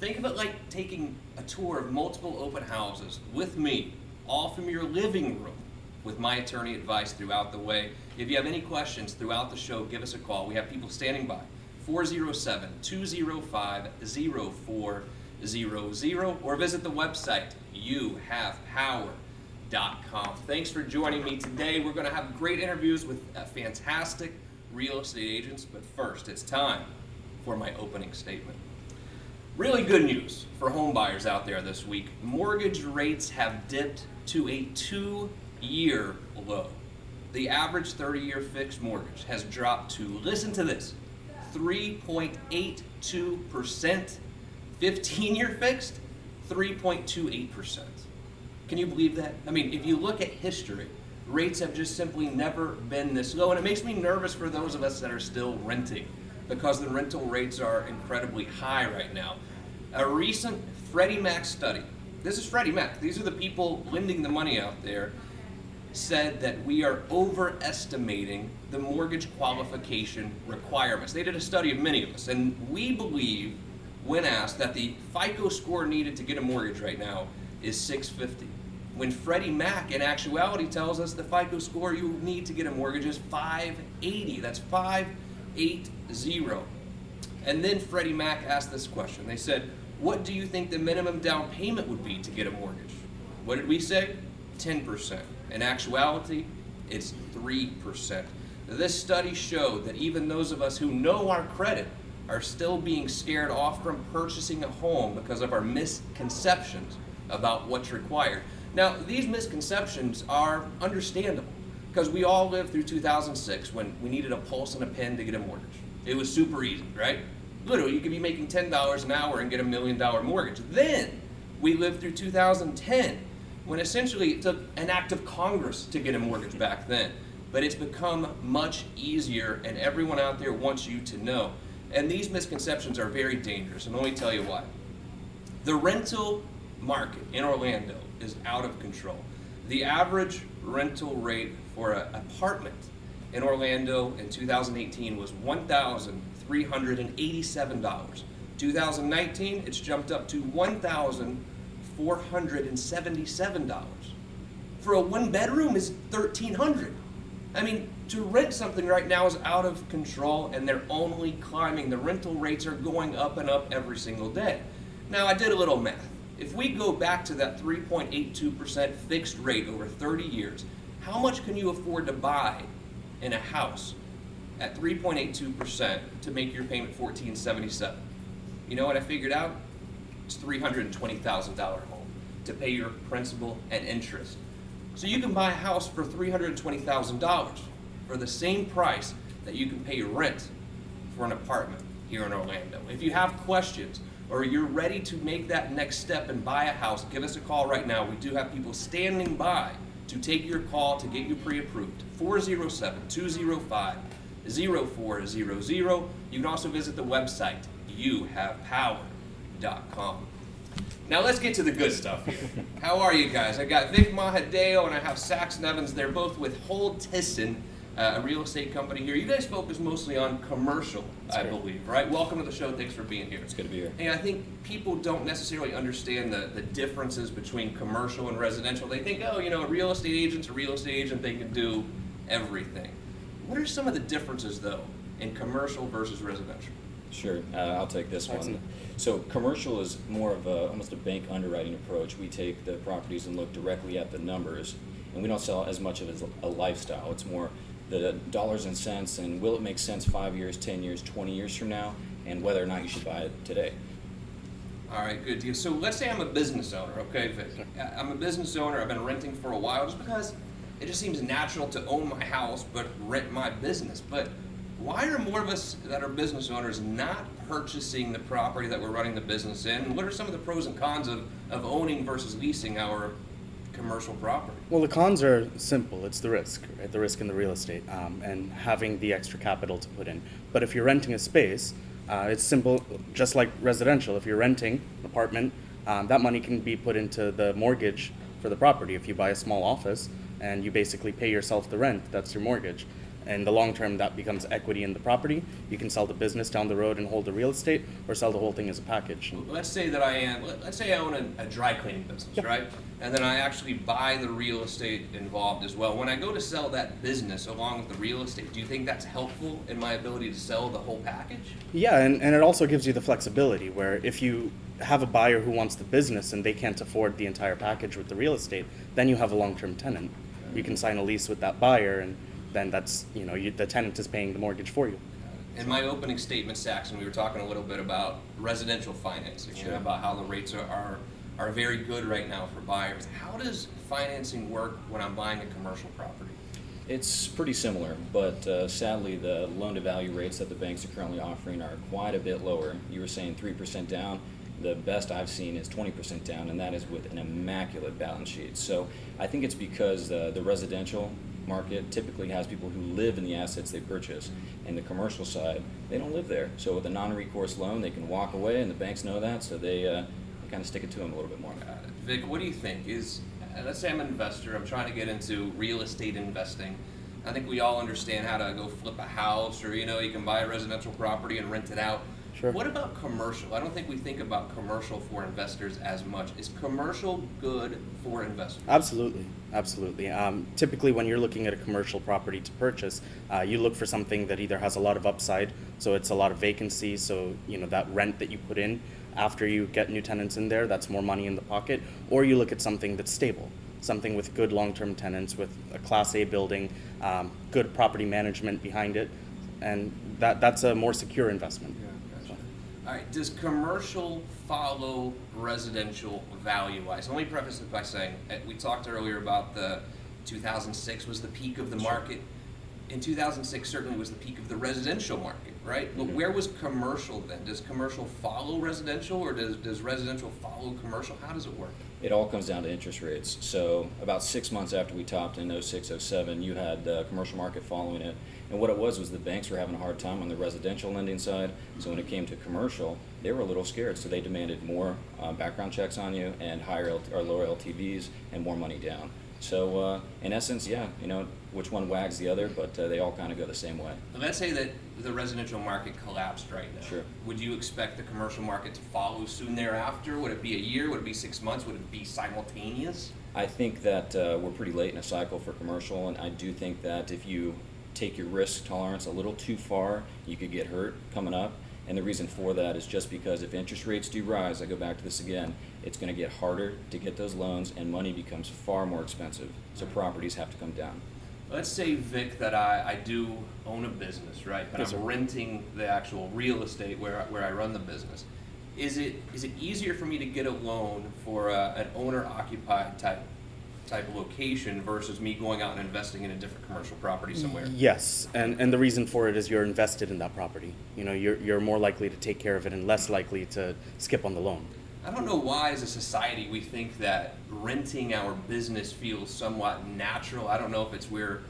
Think of it like taking a tour of multiple open houses with me, all from your living room, with my attorney advice throughout the way. If you have any questions throughout the show, give us a call. We have people standing by. 407-205-0400 or visit the website youhavepower.com. Thanks for joining me today. We're going to have great interviews with fantastic real estate agents, but first it's time for my opening statement. Really good news for home buyers out there this week. Mortgage rates have dipped to a 2-year low. The average 30-year fixed mortgage has dropped to, listen to this, 3.82%. 15-year fixed, 3.28%. Can you believe that? I mean, if you look at history, rates have just simply never been this low, and it makes me nervous for those of us that are still renting, because the rental rates are incredibly high right now. A recent Freddie Mac study, this is Freddie Mac, these are the people lending the money out there, said that we are overestimating the mortgage qualification requirements. They did a study of many of us, and we believe, when asked, that the FICO score needed to get a mortgage right now is 650. When Freddie Mac, in actuality, tells us the FICO score you need to get a mortgage is 580. That's 580. And then Freddie Mac asked this question. They said, what do you think the minimum down payment would be to get a mortgage? What did we say? 10%. In actuality, it's 3%. This study showed that even those of us who know our credit are still being scared off from purchasing a home because of our misconceptions about what's required. Now, these misconceptions are understandable because we all lived through 2006 when we needed a pulse and a pen to get a mortgage. It was super easy, right? Literally, you could be making $10 an hour and get $1 million mortgage. Then we lived through 2010 when essentially it took an act of Congress to get a mortgage back then. But it's become much easier, and everyone out there wants you to know. And these misconceptions are very dangerous, and let me tell you why. The rental market in Orlando is out of control. The average rental rate for an apartment in Orlando in 2018 was $1,387. 2019, it's jumped up to $1,477. For a one-bedroom is $1,300. I mean, to rent something right now is out of control, and they're only climbing. The rental rates are going up and up every single day. Now, I did a little math. If we go back to that 3.82% fixed rate over 30 years, how much can you afford to buy in a house at 3.82% to make your payment $1,477? You know what I figured out? It's $320,000 home to pay your principal and interest. So you can buy a house for $320,000 for the same price that you can pay your rent for an apartment here in Orlando. If you have questions or you're ready to make that next step and buy a house, give us a call right now. We do have people standing by to take your call to get you pre-approved. 407-205-0400. You can also visit the website youhavepower.com. Now let's get to the good stuff here. How are you guys? I got Vic Mahadeo and I have Saxon Evans. They're both with Hold Tisson, a real estate company here. You guys focus mostly on commercial, I believe, right? Welcome to the show. Thanks for being here. It's good to be here. And I think people don't necessarily understand the differences between commercial and residential. They think, oh, you know, a real estate agent's a real estate agent. They can do everything. What are some of the differences, though, in commercial versus residential? Sure, I'll take this one. So commercial is more of almost a bank underwriting approach. We take the properties and look directly at the numbers, and we don't sell as much of it as a lifestyle. It's more the dollars and cents, and will it make sense 5 years, 10 years, 20 years from now, and whether or not you should buy it today. All right, good deal. So let's say I'm a business owner, okay, Vic? I'm a business owner. I've been renting for a while just because it just seems natural to own my house but rent my business. But why are more of us that are business owners not purchasing the property that we're running the business in? What are some of the pros and cons of owning versus leasing our commercial property? Well, the cons are simple. It's the risk, right? The risk in the real estate and having the extra capital to put in. But if you're renting a space, it's simple, just like residential. If you're renting an apartment, that money can be put into the mortgage for the property. If you buy a small office and you basically pay yourself the rent, that's your mortgage. In the long term, that becomes equity in the property. You can sell the business down the road and hold the real estate, or sell the whole thing as a package. Let's say that let's say I own a dry cleaning business, right? And then I actually buy the real estate involved as well. When I go to sell that business along with the real estate, do you think that's helpful in my ability to sell the whole package? Yeah, and it also gives you the flexibility where if you have a buyer who wants the business and they can't afford the entire package with the real estate, then you have a long-term tenant. You can sign a lease with that buyer, and then that's, the tenant is paying the mortgage for you. In my opening statement, Saxon, we were talking a little bit about residential financing, about how the rates are very good right now for buyers. How does financing work when I'm buying a commercial property? It's pretty similar, but sadly the loan-to-value rates that the banks are currently offering are quite a bit lower. You were saying 3% down. The best I've seen is 20% down, and that is with an immaculate balance sheet. So I think it's because the residential market typically has people who live in the assets they purchase, and the commercial side, they don't live there. So with a non-recourse loan, they can walk away, and the banks know that, so they kind of stick it to them a little bit more. Vic, what do you think? Let's say I'm an investor, I'm trying to get into real estate investing. I think we all understand how to go flip a house, or you can buy a residential property and rent it out. Sure. What about commercial? I don't think we think about commercial for investors as much. Is commercial good for investors? Absolutely, absolutely. Typically, when you're looking at a commercial property to purchase, you look for something that either has a lot of upside, so it's a lot of vacancy, so that rent that you put in after you get new tenants in there, that's more money in the pocket, or you look at something that's stable, something with good long-term tenants, with a Class A building, good property management behind it, and that's a more secure investment. All right, does commercial follow residential value-wise? Let me preface it by saying, we talked earlier about the 2006 was the peak of the market. In 2006 certainly was the peak of the residential market, right? But where was commercial then? Does commercial follow residential, or does residential follow commercial? How does it work? It all comes down to interest rates. So about 6 months after we topped in 06, 07, you had the commercial market following it. And what it was the banks were having a hard time on the residential lending side. So when it came to commercial, they were a little scared. So they demanded more background checks on you and lower LTVs and more money down. So in essence, which one wags the other, but they all kind of go the same way. Let's say that the residential market collapsed right now. Sure. Would you expect the commercial market to follow soon thereafter? Would it be a year? Would it be 6 months? Would it be simultaneous? I think that we're pretty late in a cycle for commercial, and I do think that if you take your risk tolerance a little too far, you could get hurt coming up. And the reason for that is just because if interest rates do rise, I go back to this again, it's going to get harder to get those loans, and money becomes far more expensive. So properties have to come down. Let's say, Vic, that I do own a business, right? But Yes, I'm sir. renting the actual real estate where I run the business. Is it easier for me to get a loan for an owner-occupied type location versus me going out and investing in a different commercial property somewhere? Yes, and the reason for it is you're invested in that property. You're more likely to take care of it and less likely to skip on the loan. I don't know why, as a society, we think that renting our business feels somewhat natural. I don't know if it's we're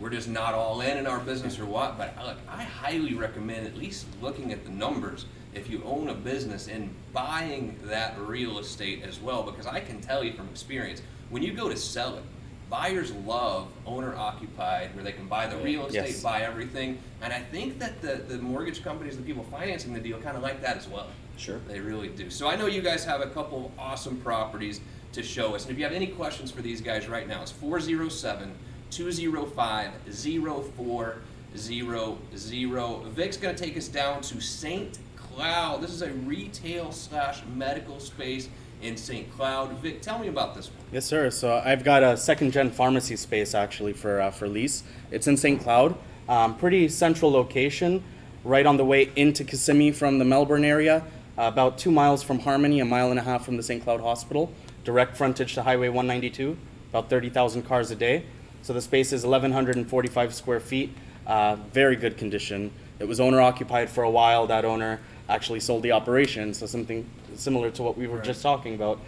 just not all in our business or what, but look, I highly recommend at least looking at the numbers if you own a business and buying that real estate as well, because I can tell you from experience, when you go to sell it, buyers love owner-occupied, where they can buy the real estate, Yes. buy everything, and I think that the mortgage companies, the people financing the deal, kind of like that as well. Sure. They really do. So I know you guys have a couple awesome properties to show us, and if you have any questions for these guys right now, it's 407-205-0400. Vic's going to take us down to St. Cloud. This is a retail/medical space in St. Cloud. Vic, tell me about this one. Yes, sir. So I've got a second-gen pharmacy space actually for lease. It's in St. Cloud. Pretty central location, right on the way into Kissimmee from the Melbourne area. About 2 miles from Harmony, 1.5 miles from the St. Cloud Hospital. Direct frontage to Highway 192. About 30,000 cars a day. So the space is 1,145 square feet. Very good condition. It was owner occupied for a while. That owner actually sold the operation, so something similar to what we were just talking about.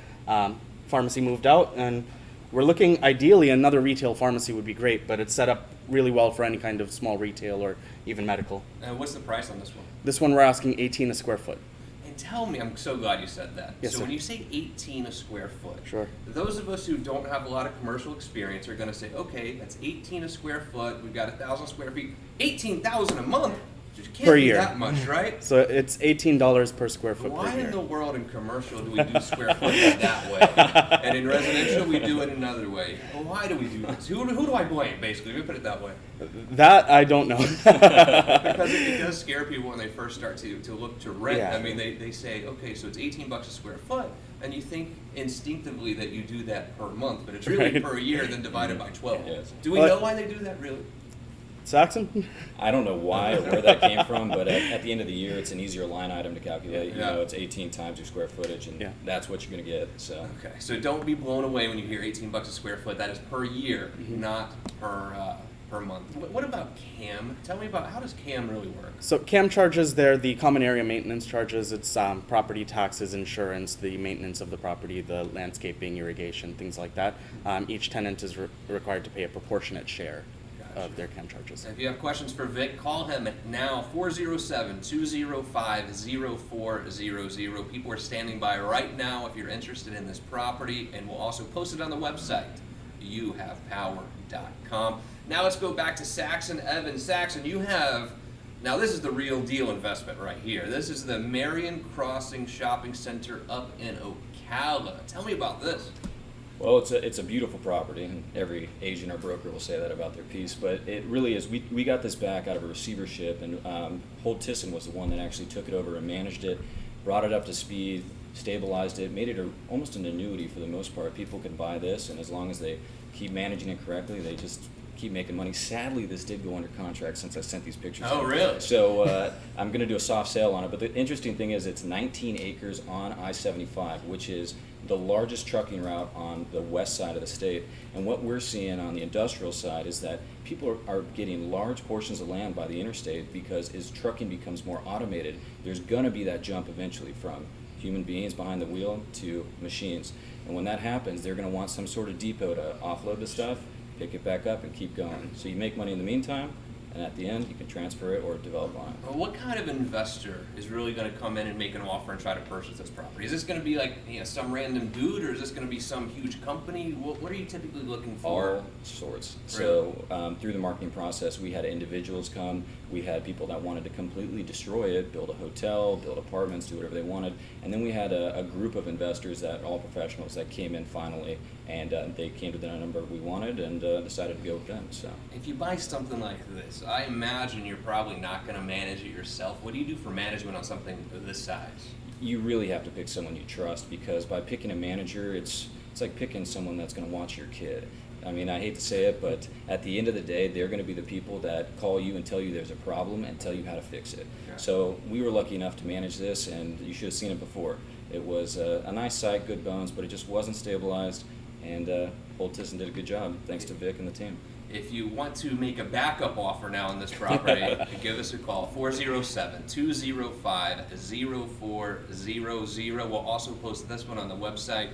Pharmacy moved out, and we're looking, ideally, another retail pharmacy would be great, but it's set up really well for any kind of small retail or even medical. And what's the price on this one? This one we're asking 18 a square foot. And tell me, I'm so glad you said that. Yes, so sir. when you say 18 a square foot, Sure. those of us who don't have a lot of commercial experience are going to say, okay, that's 18 a square foot. We've got 1,000 square feet. 18,000 a month. Just can't Per be year. that much, right? So it's $18 per square foot Why per year. in the world in commercial do we do square footage that way, and in residential we do it another way? Well, why do we do this? Who do I blame? Basically, let me put it that way. That I don't know. Because it does scare people when they first start to look to rent. Yeah. I mean, they say, okay, so it's $18 a square foot, and you think instinctively that you do that per month, but it's really Right. per year, then divided by 12. Yes. Do we But- know why they do that, really? Saxon? I don't know why or where that came from, but at the end of the year, it's an easier line item to calculate. You Yeah. know, it's 18 times your square footage, and Yeah. that's what you're going to get. So Okay, so don't be blown away when you hear $18 a square foot. That is per year, not per month. What about CAM? Tell me about, how does CAM really work? So CAM charges, they're the common area maintenance charges. It's property taxes, insurance, the maintenance of the property, the landscaping, irrigation, things like that. Each tenant is required to pay a proportionate share of their CAM charges. If you have questions for Vic, call him now, 407-205-0400. People are standing by right now if you're interested in this property, and we'll also post it on the website, youhavepower.com. Now let's go back to Saxon Evans. Saxon, you have, now this is the real deal investment right here. This is the Marion Crossing Shopping Center up in Ocala. Tell me about this. well, it's a beautiful property, and every agent or broker will say that about their piece. But it really is. We got this back out of a receivership, and Holt Tisson was the one that actually took it over and managed it, brought it up to speed, stabilized it, made it almost an annuity for the most part. People can buy this, and as long as they keep managing it correctly, they just keep making money. Sadly, this did go under contract since I sent these pictures. Oh, in. really? So I'm going to do a soft sale on it. But the interesting thing is it's 19 acres on I-75, which is the largest trucking route on the west side of the state. And what we're seeing on the industrial side is that people are getting large portions of land by the interstate because as trucking becomes more automated, there's going to be that jump eventually from human beings behind the wheel to machines. And when that happens, they're going to want some sort of depot to offload the stuff, pick it back up, and keep going. So you make money in the meantime, and at the end, you can transfer it or develop on it. Well, what kind of investor is really going to come in and make an offer and try to purchase this property? Is this going to be like, you know, some random dude, or is this going to be some huge company? What are you typically looking for? All sorts. So through the marketing process, we had individuals come. We had people that wanted to completely destroy it, build a hotel, build apartments, do whatever they wanted. And then we had a group of investors that all professionals that came in finally, and they came to the number we wanted and decided to go with them. So If you buy something like this, I imagine you're probably not going to manage it yourself. What do you do for management on something of this size? you really have to pick someone you trust, because by picking a manager, it's like picking someone that's going to watch your kid. I mean, I hate to say it, but at the end of the day, they're going to be the people that call you and tell you there's a problem and tell you how to fix it. Yeah. So we were lucky enough to manage this, and you should have seen it before. It was a nice site, good bones, but it just wasn't stabilized, and Holt Tisson did a good job, thanks to Vic and the team. If you want to make a backup offer now on this property, give us a call, 407-205-0400. We'll also post this one on the website,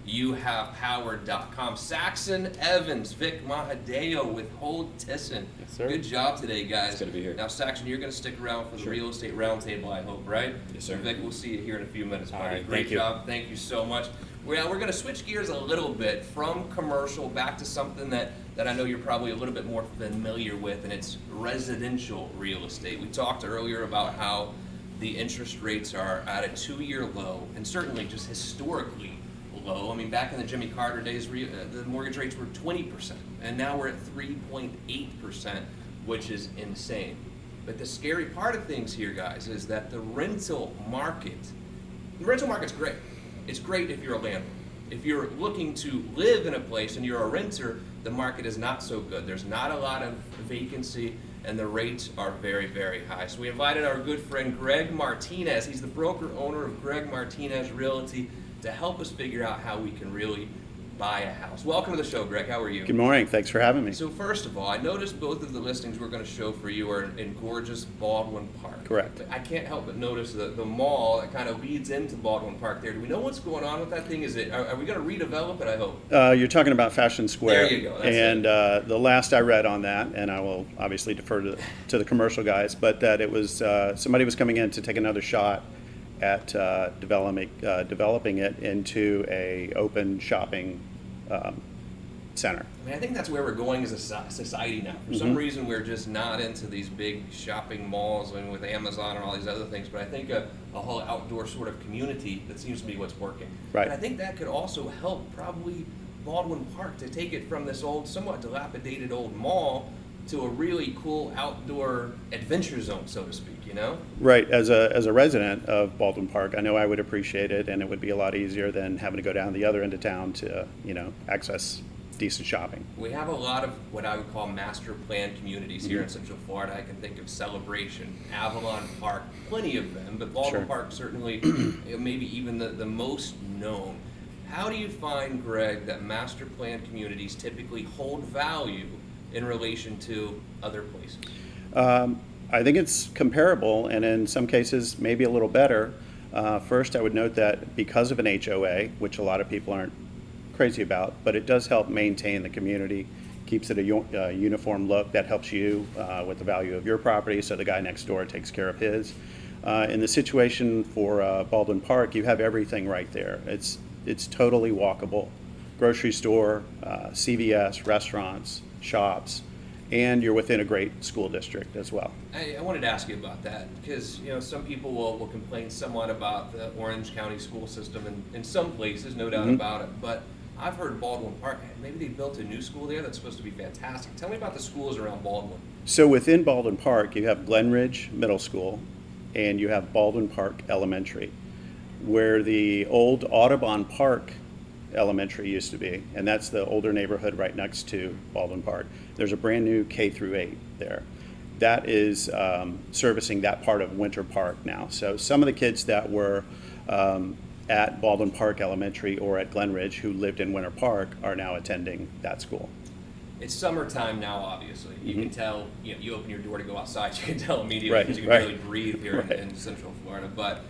youhavepower.com. Saxon Evans, Vic Mahadeo with Holt Tisson. Yes, sir. Good job today, guys. It's good to be here. Now, Saxon, you're going to stick around for the Sure. real estate roundtable, I hope, right? Yes, sir. And Vic, we'll see you here in a few minutes, buddy. All right, Great thank you. job. Thank you so much. We're going to switch gears a little bit from commercial back to something that I know you're probably a little bit more familiar with, and it's residential real estate. We talked earlier about how the interest rates are at a 2-year low, and certainly just historically low. I mean, back in the Jimmy Carter days, the mortgage rates were 20%, and now we're at 3.8%, which is insane. But the scary part of things here, guys, is that the rental market's great. It's great if you're a landlord. If you're looking to live in a place and you're a renter, the market is not so good. There's not a lot of vacancy, and the rates are very, very high. So we invited our good friend Greg Martinez. He's the broker owner of Greg Martinez Realty, to help us figure out how we can really buy a house. Welcome to the show, Greg. How are you? Good morning. Thanks for having me. So first of all, I noticed both of the listings we're going to show for you are in gorgeous Baldwin Park. Correct. I can't help but notice the mall that kind of leads into Baldwin Park there. Do we know what's going on with that thing? Are we going to redevelop it, I hope? You're talking about Fashion Square. There you go. That's and the last I read on that, and I will obviously defer to the commercial guys, but that it was somebody was coming in to take another shot at developing it into a open shopping center. I mean, I think that's where we're going as a society now. For some reason, we're just not into these big shopping malls and with Amazon and all these other things. But I think a whole outdoor sort of community, that seems to be what's working. Right. And I think that could also help probably Baldwin Park to take it from this old, somewhat dilapidated old mall to a really cool outdoor adventure zone, so to speak, you know? Right. As a resident of Baldwin Park, I know I would appreciate it, and it would be a lot easier than having to go down the other end of town to, access decent shopping. We have a lot of what I would call master plan communities here in Central Florida. I can think of Celebration, Avalon Park, plenty of them, but Baldwin Sure. Park certainly maybe even the most known. How do you find, Greg, that master plan communities typically hold value in relation to other places? I think it's comparable, and in some cases, maybe a little better. First, I would note that because of an HOA, which a lot of people aren't crazy about, but it does help maintain the community, keeps it a uniform look. That helps you with the value of your property, so the guy next door takes care of his. In the situation for Baldwin Park, you have everything right there. It's totally walkable. Grocery store, CVS, restaurants, shops, and you're within a great school district as well. I wanted to ask you about that because some people will complain somewhat about the Orange County school system in some places, no doubt about it. But I've heard Baldwin Park, maybe they built a new school there that's supposed to be fantastic. Tell me about the schools around Baldwin. So within Baldwin Park, you have Glenridge Middle School and you have Baldwin Park Elementary, where the old Audubon Park Elementary used to be, and that's the older neighborhood right next to Baldwin Park. There's a brand new K through 8 there. That is servicing that part of Winter Park now. So some of the kids that were at Baldwin Park Elementary or at Glenridge who lived in Winter Park are now attending that school. It's summertime now, obviously. You can tell, you open your door to go outside, you can tell immediately Right, because you can right. really breathe here Right. in Central Florida. But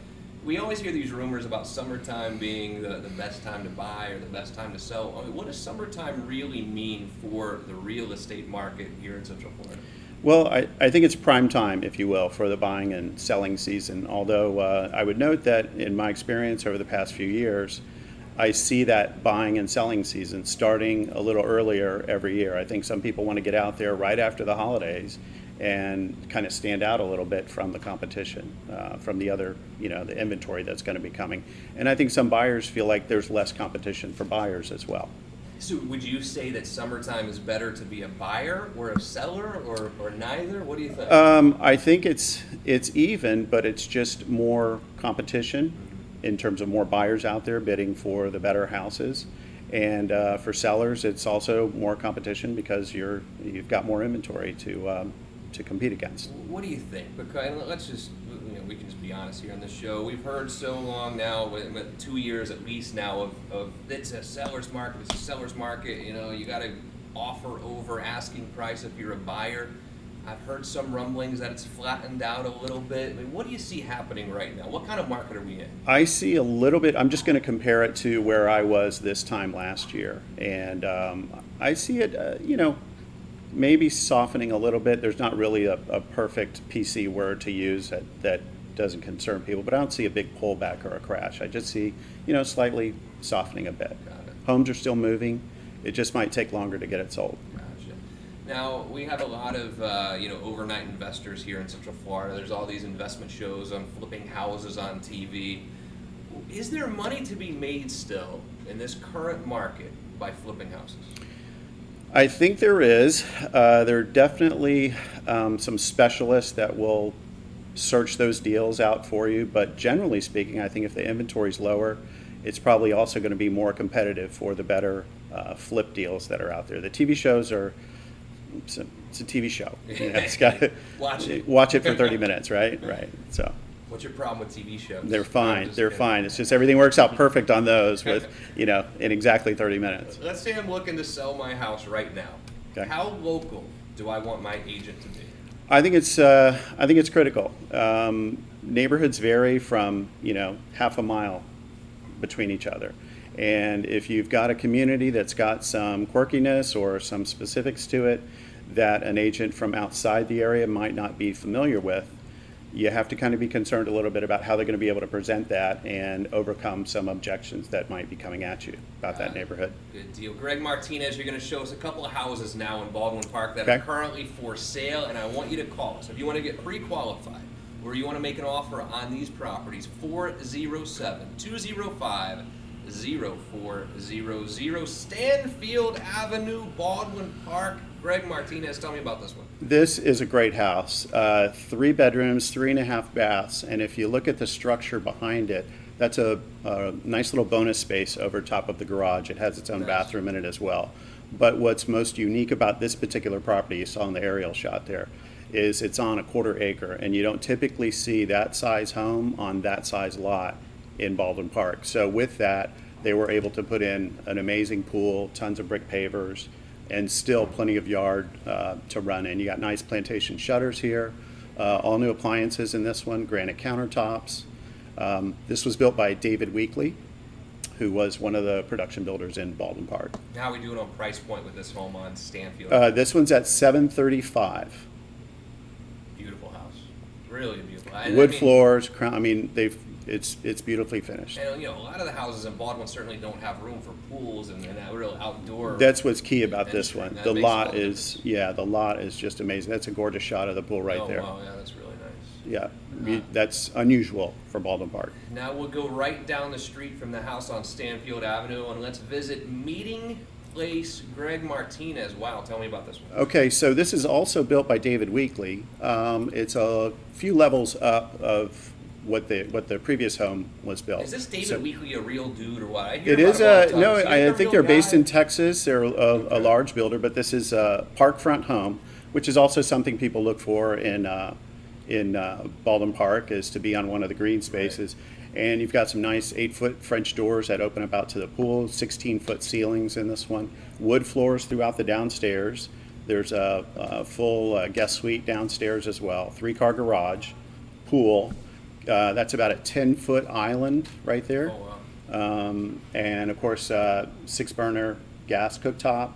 we always hear these rumors about summertime being the best time to buy or the best time to sell. I mean, what does summertime really mean for the real estate market here in Central Florida? Well, I think it's prime time, if you will, for the buying and selling season. Although I would note that in my experience over the past few years, I see that buying and selling season starting a little earlier every year. I think some people want to get out there right after the holidays and kind of stand out a little bit from the competition, from the other, the inventory that's going to be coming. And I think some buyers feel like there's less competition for buyers as well. So would you say that summertime is better to be a buyer or a seller or neither? What do you think? I think it's even, but it's just more competition in terms of more buyers out there bidding for the better houses. And for sellers, it's also more competition because you've got more inventory to compete against. What do you think? Because let's just, we can just be honest here on this show. We've heard so long now, with 2 years at least now, of it's a seller's market, it's a seller's market. You got to offer over asking price if you're a buyer. I've heard some rumblings that it's flattened out a little bit. I mean, what do you see happening right now? What kind of market are we in? I see a little bit, I'm just going to compare it to where I was this time last year. And I see it, maybe softening a little bit. There's not really a perfect PC word to use that doesn't concern people, but I don't see a big pullback or a crash. I just see, slightly softening a bit. Got it. Homes are still moving. It just might take longer to get it sold. Gotcha. Now, we have a lot of, overnight investors here in Central Florida. There's all these investment shows on flipping houses on TV. Is there money to be made still in this current market by flipping houses? I think there is. There are definitely some specialists that will search those deals out for you, but generally speaking, I think if the inventory is lower, it's probably also going to be more competitive for the better flip deals that are out there. The TV shows are, it's a TV show. It's got watch it for 30 minutes, right? Right. So What's your problem with TV shows? they're I'm fine. just They're kidding. fine. It's just everything works out perfect on those with, in exactly 30 minutes. Let's say I'm looking to sell my house right now. Okay. How local do I want my agent to be? I think it's critical. Neighborhoods vary from half a mile between each other, and if you've got a community that's got some quirkiness or some specifics to it that an agent from outside the area might not be familiar with, you have to kind of be concerned a little bit about how they're going to be able to present that and overcome some objections that might be coming at you about that neighborhood. Good deal. Greg Martinez, you're going to show us a couple of houses now in Baldwin Park that Okay. are currently for sale, and I want you to call us. If you want to get pre-qualified or you want to make an offer on these properties, 407-205-0400, Stanfield Avenue, Baldwin Park. Greg Martinez, tell me about this one. This is a great house. 3 bedrooms, 3.5 baths, and if you look at the structure behind it, that's a nice little bonus space over top of the garage. It has its own Nice. bathroom in it as well. But what's most unique about this particular property, you saw in the aerial shot there, is it's on a 1/4 acre, and you don't typically see that size home on that size lot in Baldwin Park. So with that, they were able to put in an amazing pool, tons of brick pavers, and still plenty of yard to run in. You got nice plantation shutters here, all new appliances in this one, granite countertops. This was built by David Weekley, who was one of the production builders in Baldwin Park. How are we doing on price point with this home on Stanfield? This one's at $735. Beautiful house. Really beautiful. Wood floors, it's beautifully finished. And, you know, a lot of the houses in Baldwin certainly don't have room for pools and that real outdoor. That's what's key about this adventure, one. and that The makes all lot the is, the lot is just amazing. That's a gorgeous shot of the pool right oh, there. wow, yeah, that's really nice. Yeah, that's unusual for Baldwin Park. Now we'll go right down the street from the house on Stanfield Avenue and let's visit Meeting Place. Greg Martinez. Wow, tell me about this one. Okay, so this is also built by David Weekley. It's a few levels up of what the previous home was built. Is this David So- Weekley a real dude or what? I hear It about is him all the time. no, Is he I a think real they're based guy? in Texas. They're a large builder, but this is a parkfront home, which is also something people look for in Baldwin Park, is to be on one of the green spaces. And you've got some nice 8-foot French doors that open up out to the pool, 16-foot ceilings in this one, wood floors throughout the downstairs. There's a full guest suite downstairs as well, 3-car garage, pool. That's about a 10-foot island right there. Oh, wow. And of course, 6-burner gas cooktop.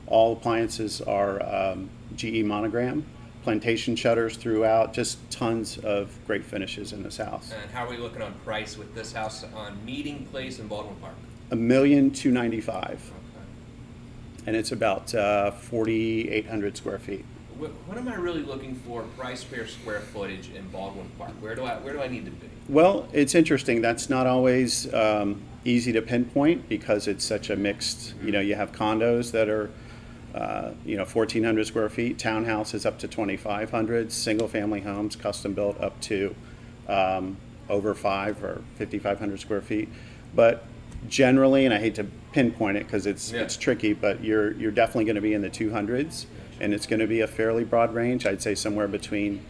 All appliances are GE monogram. Plantation shutters throughout. Just tons of great finishes in this house. And how are we looking on price with this house on Meeting Place in Baldwin Park? $1,295,000, Okay. and it's about 4,800 square feet. What am I really looking for price per square footage in Baldwin Park? Where do I need to be? Well, it's interesting. That's not always easy to pinpoint because it's such a mixed. You have condos that are 1,400 square feet, townhouses up to 2,500, single-family homes, custom-built up to over 5 or 5,500 square feet. But generally, and I hate to pinpoint it because it's tricky, but you're definitely going to be in the 200s, and it's going to be a fairly broad range. I'd say somewhere between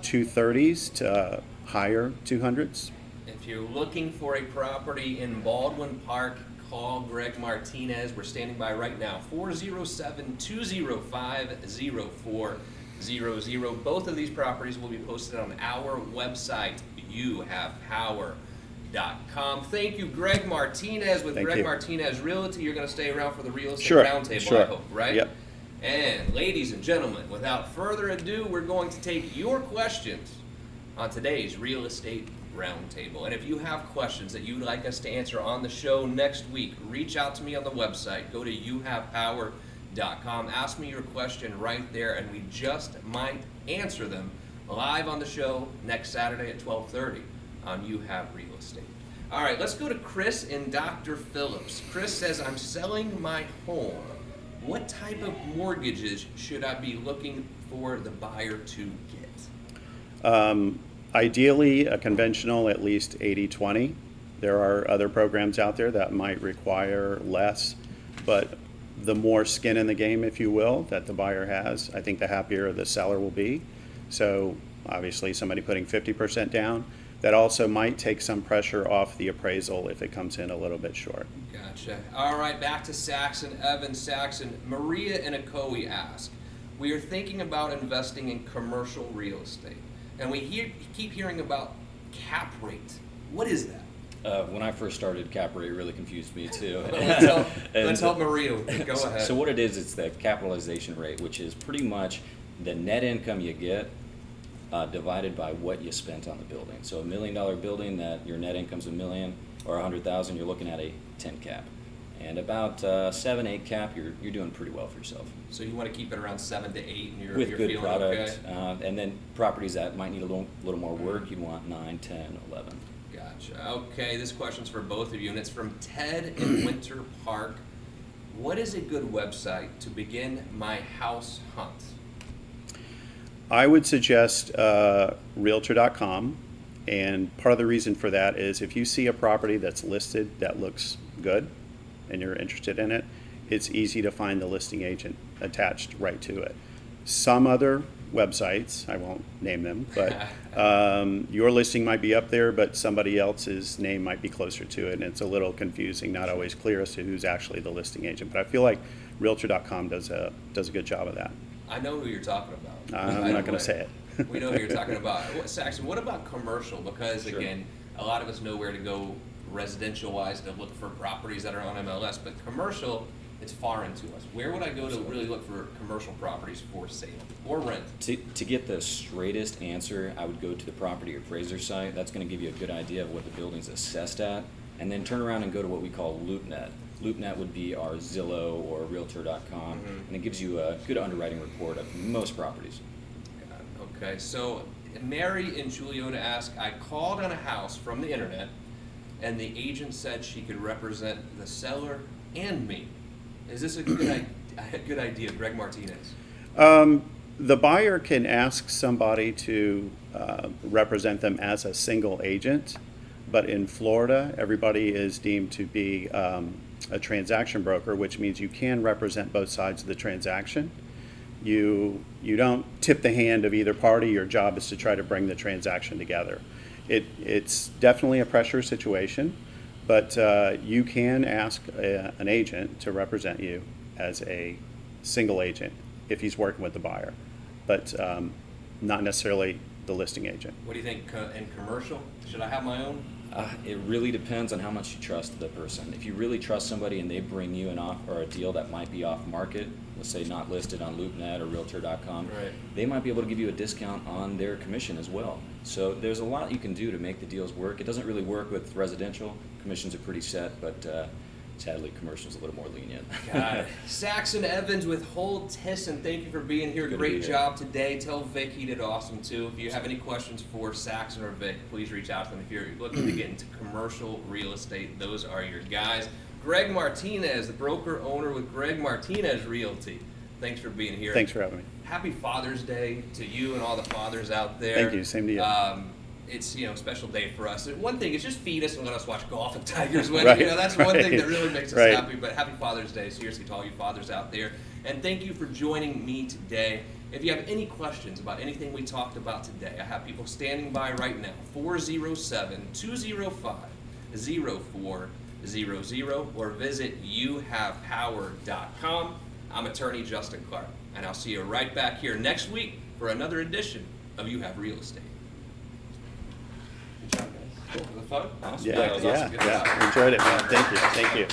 230s to higher 200s. If you're looking for a property in Baldwin Park, call Greg Martinez. We're standing by right now, 407-205-0400. Both of these properties will be posted on our website, youhavepower.com. Thank you, Greg Martinez with Thank Greg you. Martinez Realty. You're going to stay around for the real estate Sure, roundtable, sure. I hope, right? Yep. And ladies and gentlemen, without further ado, we're going to take your questions on today's Real Estate Roundtable. And if you have questions that you'd like us to answer on the show next week, reach out to me on the website. Go to youhavepower.com. Ask me your question right there, and we just might answer them live on the show next Saturday at 12:30 on You Have Real Estate. All right, let's go to Chris in Dr. Phillips. Chris says, I'm selling my home. What type of mortgages should I be looking for the buyer to get? Ideally, a conventional at least 80-20. There are other programs out there that might require less, but the more skin in the game, if you will, that the buyer has, I think the happier the seller will be. So obviously somebody putting 50% down, that also might take some pressure off the appraisal if it comes in a little bit short. Gotcha. All right, back to Saxon. Evan Saxon. Maria in Ocoee asked, we are thinking about investing in commercial real estate, and we keep hearing about cap rate. What is that? When I first started, cap rate really confused me too. Let's help Maria. Go ahead. So what it is, it's the capitalization rate, which is pretty much the net income you get divided by what you spent on the building. So $1 million building that your net income's $1 million, or 100,000, you're looking at a 10 cap. And about 7, 8 cap, you're doing pretty well for yourself. So you want to keep it around 7 to 8, and you're With good feeling product, okay? and then properties that might need a little more work, you'd want 9, 10, 11. Gotcha. Okay, this question's for both of you, and it's from Ted in Winter Park. What is a good website to begin my house hunt? I would suggest Realtor.com, and part of the reason for that is if you see a property that's listed that looks good and you're interested in it, it's easy to find the listing agent attached right to it. Some other websites, I won't name them, but your listing might be up there, but somebody else's name might be closer to it, and it's a little confusing, not always clear as to who's actually the listing agent. But I feel like Realtor.com does a good job of that. I know who you're talking about. I'm not going to say it. We know who you're talking about. Saxon, what about commercial? Because, Sure. again, a lot of us know where to go residential-wise to look for properties that are on MLS, but commercial, it's foreign to us. Where would I go to really look for commercial properties for sale or rent? To get the straightest answer, I would go to the property appraiser site. That's going to give you a good idea of what the building's assessed at. And then turn around and go to what we call LoopNet. LoopNet would be our Zillow or Realtor.com, and it gives you a good underwriting report of most properties. Got it. Okay, so Mary in Juliota asked, I called on a house from the internet, and the agent said she could represent the seller and me. Is this a good idea, Greg Martinez? The buyer can ask somebody to represent them as a single agent, but in Florida, everybody is deemed to be a transaction broker, which means you can represent both sides of the transaction. You don't tip the hand of either party. Your job is to try to bring the transaction together. It's definitely a pressure situation, but you can ask an agent to represent you as a single agent if he's working with the buyer, but not necessarily the listing agent. What do you think in commercial? Should I have my own? It really depends on how much you trust the person. If you really trust somebody and they bring you an offer or a deal that might be off market, let's say not listed on LoopNet or Realtor.com, Right. they might be able to give you a discount on their commission as well. So there's a lot you can do to make the deals work. It doesn't really work with residential. Commissions are pretty set, but sadly, commercial's a little more lenient. Got it. Saxon Evans with Hold Tisson, thank you for being here. Good to Great be here. job today. Tell Vic he did awesome too. If you have any questions for Saxon or Vic, please reach out to them. If you're looking to get into commercial real estate, those are your guys. Greg Martinez, the broker owner with Greg Martinez Realty. Thanks for being here. Thanks for having me. Happy Father's Day to you and all the fathers out there. Thank you. Same to you. It's a special day for us. One thing is just feed us and let us watch golf and Tigers win. Right, That's one thing that right, really makes us right. happy. But happy Father's Day, seriously, to all you fathers out there. And thank you for joining me today. If you have any questions about anything we talked about today, I have people standing by right now. 407-205-0400 or visit youhavepower.com. I'm attorney Justin Clark, and I'll see you right back here next week for another edition of You Have Real Estate. Good job, guys. Was it fun? Awesome. Yeah, that was awesome. Good job. Enjoyed it, man. Thank you.